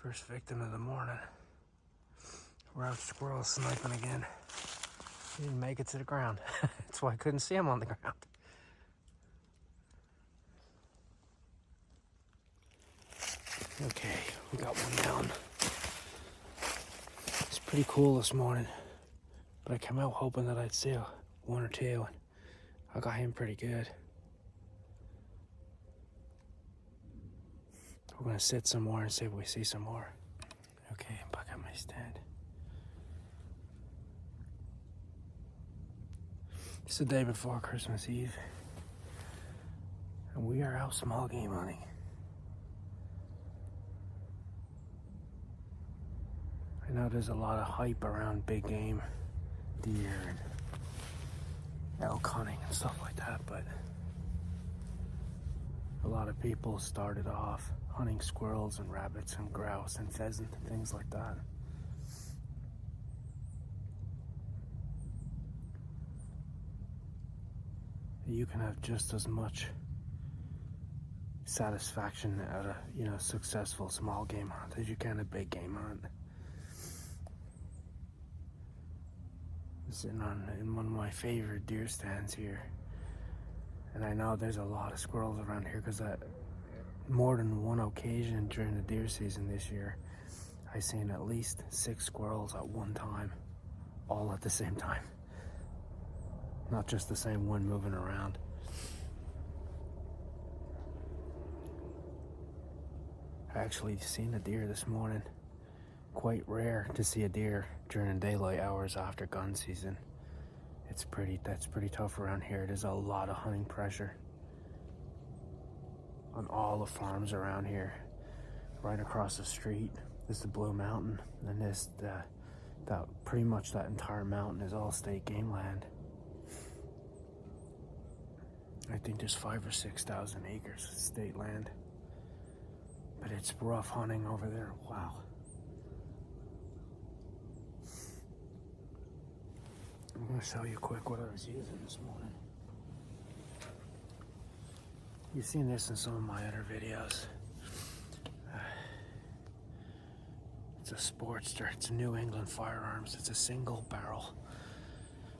First victim of the morning. We're out squirrel sniping again. He didn't make it to the ground. That's why I couldn't see him on the ground. Okay, we got one down. It's pretty cool this morning, but I came out hoping that I'd see one or two, and I got him pretty good. We're gonna sit some more and see if we see some more. Okay, I'm back at my stand. It's the day before Christmas Eve, and we are out small game hunting. I know there's a lot of hype around big game, deer and elk hunting and stuff like that, but a lot of people started off hunting squirrels and rabbits and grouse and pheasant and things like that. You can have just as much satisfaction at a successful small game hunt as you can a big game hunt. I'm sitting in one of my favorite deer stands here, and I know there's a lot of squirrels around here because more than one occasion during the deer season this year, I seen at least 6 squirrels at one time, all at the same time. Not just the same one moving around. I actually seen a deer this morning. Quite rare to see a deer during daylight hours after gun season. That's pretty tough around here. There's a lot of hunting pressure on all the farms around here. Right across the street is the Blue Mountain, and pretty much that entire mountain is all state game land. I think there's 5,000 or 6,000 acres of state land, but it's rough hunting over there. Wow. I'm going to show you quick what I was using this morning. You've seen this in some of my other videos. It's a Sportster. It's a New England Firearms. It's a single barrel,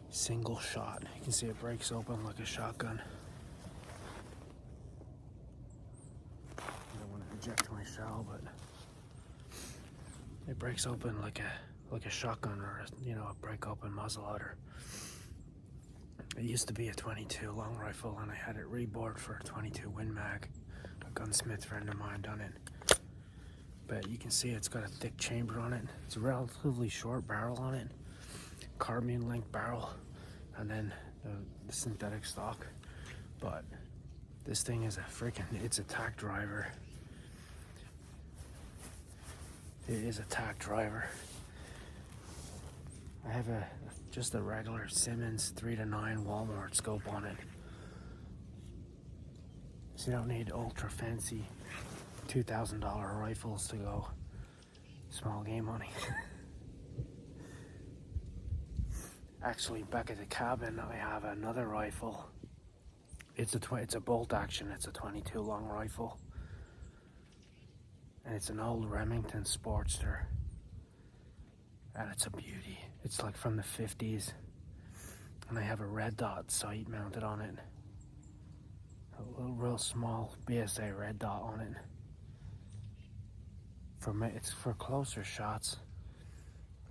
single shot. You can see it breaks open like a shotgun. I don't want to eject my shell, but it breaks open like a shotgun or a break open muzzleloader. It used to be a 22 long rifle, and I had it rebored for a 22 Win Mag. A gunsmith friend of mine done it. But you can see it's got a thick chamber on it. It's a relatively short barrel on it. Carbine length barrel, and then the synthetic stock. But this thing is it's a tack driver. It is a tack driver. I have just a regular Simmons 3-9 Walmart scope on it. So you don't need ultra fancy $2,000 rifles to go small game hunting. Actually, back at the cabin, I have another rifle. It's a bolt action. It's a 22 long rifle, and it's an old Remington Sportster, and it's a beauty. It's like from the 50s, and I have a red dot sight mounted on it. A little real small BSA red dot on it. It's for closer shots,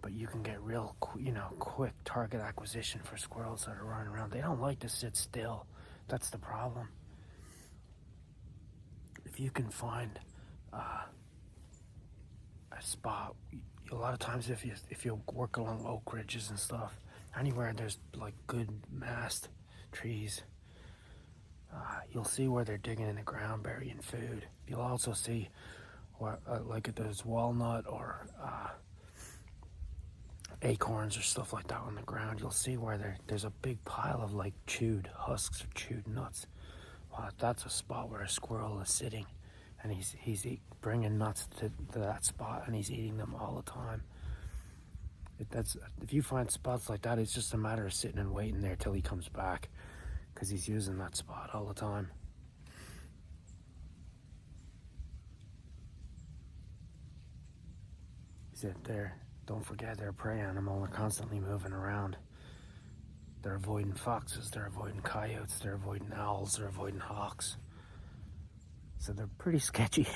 but you can get real, quick target acquisition for squirrels that are running around. They don't like to sit still. That's the problem. If you can find a spot, a lot of times if you work along oak ridges and stuff, anywhere there's like good massed trees, you'll see where they're digging in the ground burying food. You'll also see where like if there's walnut or acorns or stuff like that on the ground. You'll see where there's a big pile of like chewed husks or chewed nuts. Well, that's a spot where a squirrel is sitting, and he's bringing nuts to that spot, and he's eating them all the time. If you find spots like that, it's just a matter of sitting and waiting there till he comes back, because he's using that spot all the time. Don't forget, they're a prey animal. They're constantly moving around. They're avoiding foxes, they're avoiding coyotes, they're avoiding owls, they're avoiding hawks. So they're pretty sketchy.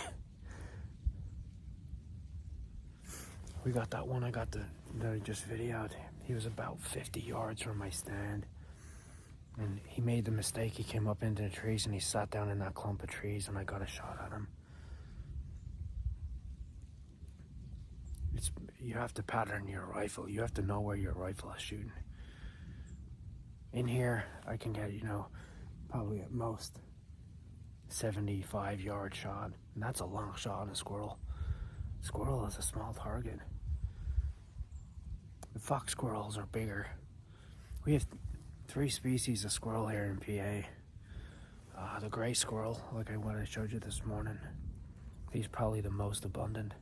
We got that one that I just videoed. He was about 50 yards from my stand. And he made the mistake. He came up into the trees and he sat down in that clump of trees and I got a shot at him. You have to pattern your rifle. You have to know where your rifle is shooting. In here, I can get, probably at most 75-yard shot. And that's a long shot on a squirrel. Squirrel is a small target. The fox squirrels are bigger. We have 3 species of squirrel here in PA. The gray squirrel, like what I showed you this morning, he's probably the most abundant.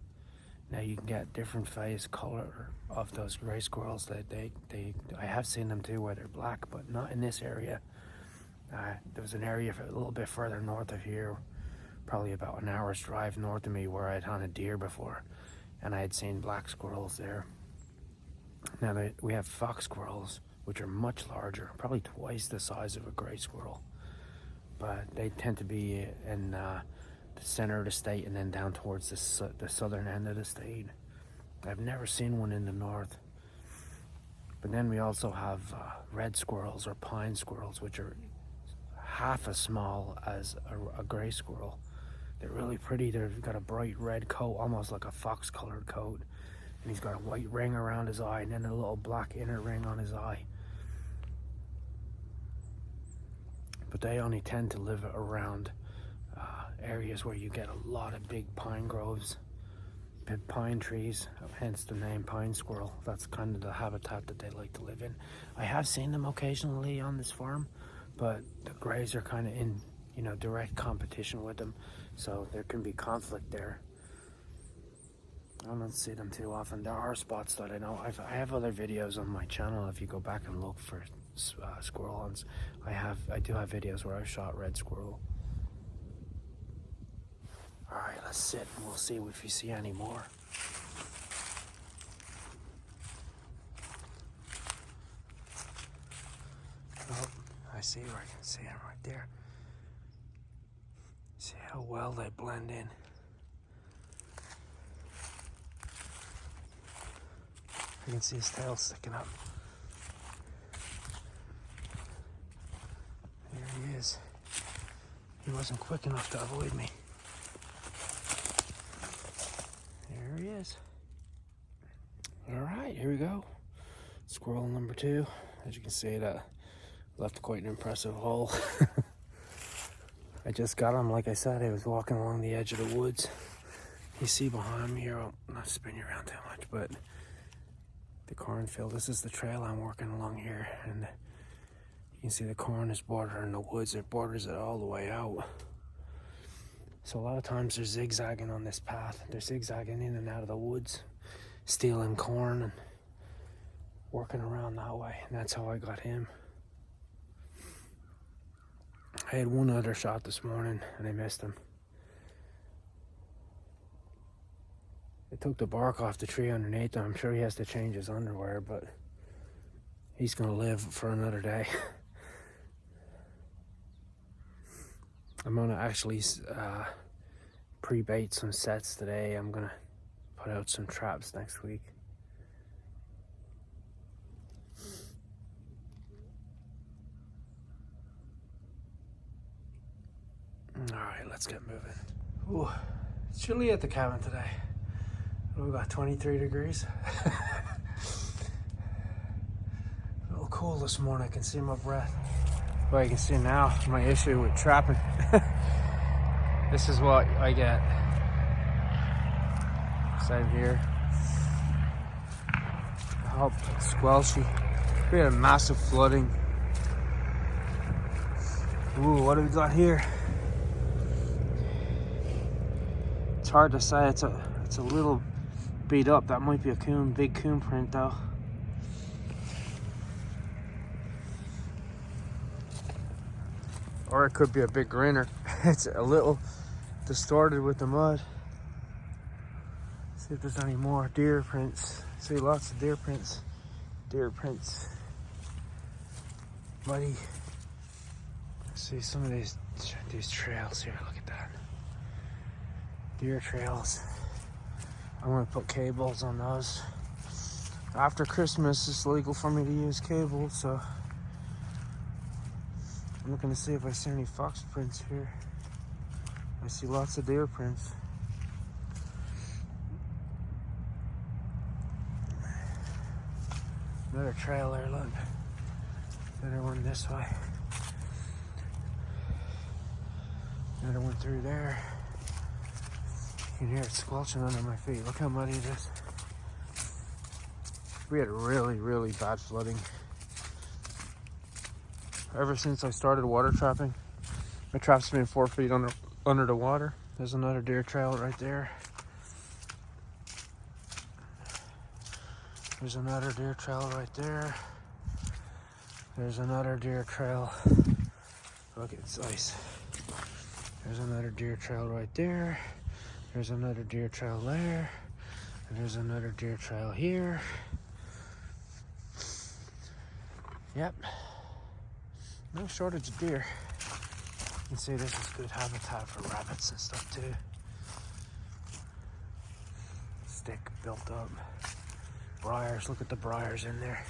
Now you can get different phase color of those gray squirrels. I have seen them too where they're black, but not in this area. There was an area a little bit further north of here, probably about an hour's drive north of me, where I'd hunted deer before, and I had seen black squirrels there. Now we have fox squirrels, which are much larger, probably twice the size of a gray squirrel, but they tend to be in the center of the state and then down towards the southern end of the state. I've never seen one in the north. But then we also have red squirrels or pine squirrels, which are half as small as a gray squirrel. They're really pretty. They've got a bright red coat, almost like a fox colored coat. And he's got a white ring around his eye and then a little black inner ring on his eye. But they only tend to live around areas where you get a lot of big pine groves, big pine trees, hence the name pine squirrel. That's kind of the habitat that they like to live in. I have seen them occasionally on this farm, but the grays are kind of in, direct competition with them, so there can be conflict there. I don't see them too often. There are spots that I know. I have other videos on my channel. If you go back and look for squirrel hunts, I do have videos where I've shot red squirrel. All right, let's sit and we'll see if we see any more. Oh, I see where I can see him right there. See how well they blend in. I can see his tail sticking up. There he is. He wasn't quick enough to avoid me. There he is. All right, here we go. Squirrel number 2. As you can see, that left quite an impressive hole. I just got him, like I said, I was walking along the edge of the woods. You see behind me here, I'll not spin you around too much, but the cornfield, this is the trail I'm working along here, and you can see the corn is bordering the woods. It borders it all the way out. So a lot of times they're zigzagging on this path. They're zigzagging in and out of the woods, stealing corn and working around that way. And that's how I got him. I had one other shot this morning and I missed him. It took the bark off the tree underneath him. I'm sure he has to change his underwear, but he's gonna live for another day. I'm gonna actually pre-bait some sets today. I'm gonna put out some traps next week. All right, let's get moving. Ooh, it's chilly at the cabin today. We got 23 degrees. A little cool this morning. I can see my breath. Well, you can see now my issue with trapping. This is what I get. Same here. Oh, squelchy. We had a massive flooding. Ooh, what have we got here? It's hard to say. It's a little beat up. That might be a coon, big coon print though. Or it could be a big grinner. It's a little distorted with the mud. See if there's any more deer prints. See lots of deer prints. Deer prints. Muddy. See some of these trails here. Look at that. Deer trails. I'm gonna put cables on those. After Christmas, it's legal for me to use cable, so I'm looking to see if I see any fox prints here. I see lots of deer prints. Another trail there, look. Another one this way. Another one through there. You can hear it squelching under my feet. Look how muddy it is. We had really, really bad flooding. Ever since I started water trapping, my trap's been 4 feet under the water. There's another deer trail right there. There's another deer trail right there. There's another deer trail. Look, it's ice. There's another deer trail right there. There's another deer trail there. And there's another deer trail here. Yep. No shortage of deer. You can see this is good habitat for rabbits and stuff too. Stick built up. Briars, look at the briars in there.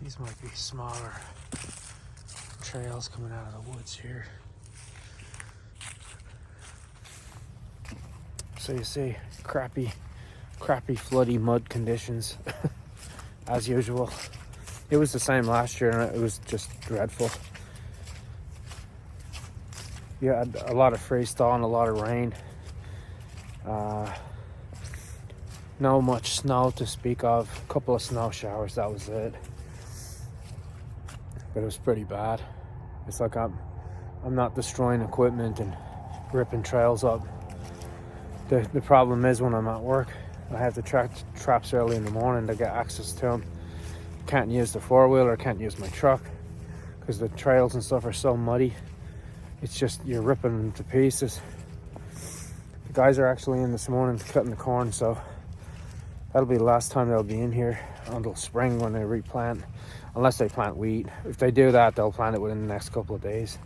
These might be smaller trails coming out of the woods here. So you see crappy floody mud conditions as usual. It was the same last year and it was just dreadful. You had a lot of freeze thaw and a lot of rain. No much snow to speak of. A couple of snow showers, that was it. But it was pretty bad. It's like I'm not destroying equipment and ripping trails up. The problem is when I'm at work, I have to track traps early in the morning to get access to them. Can't use the four-wheeler, can't use my truck because the trails and stuff are so muddy. It's just, you're ripping them to pieces. The guys are actually in this morning cutting the corn, so that'll be the last time they'll be in here until spring when they replant, unless they plant wheat. If they do that, they'll plant it within the next couple of days.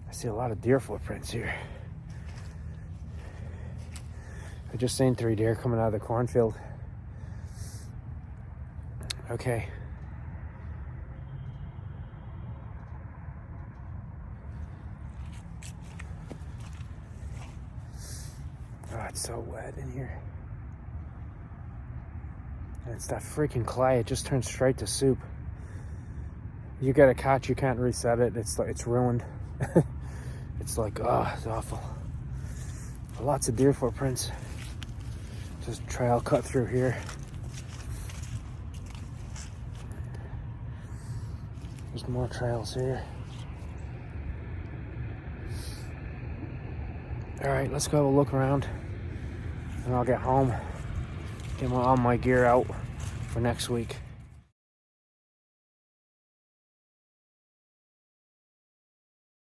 I see a lot of deer footprints here. I just seen 3 deer coming out of the cornfield. Okay. Oh, it's so wet in here. And it's that freaking clay. It just turns straight to soup. You get a catch, you can't reset it. It's ruined. It's like, oh, it's awful. Lots of deer footprints. Just trail cut through here. There's more trails here. All right, let's go have a look around and I'll get home, get all my gear out for next week.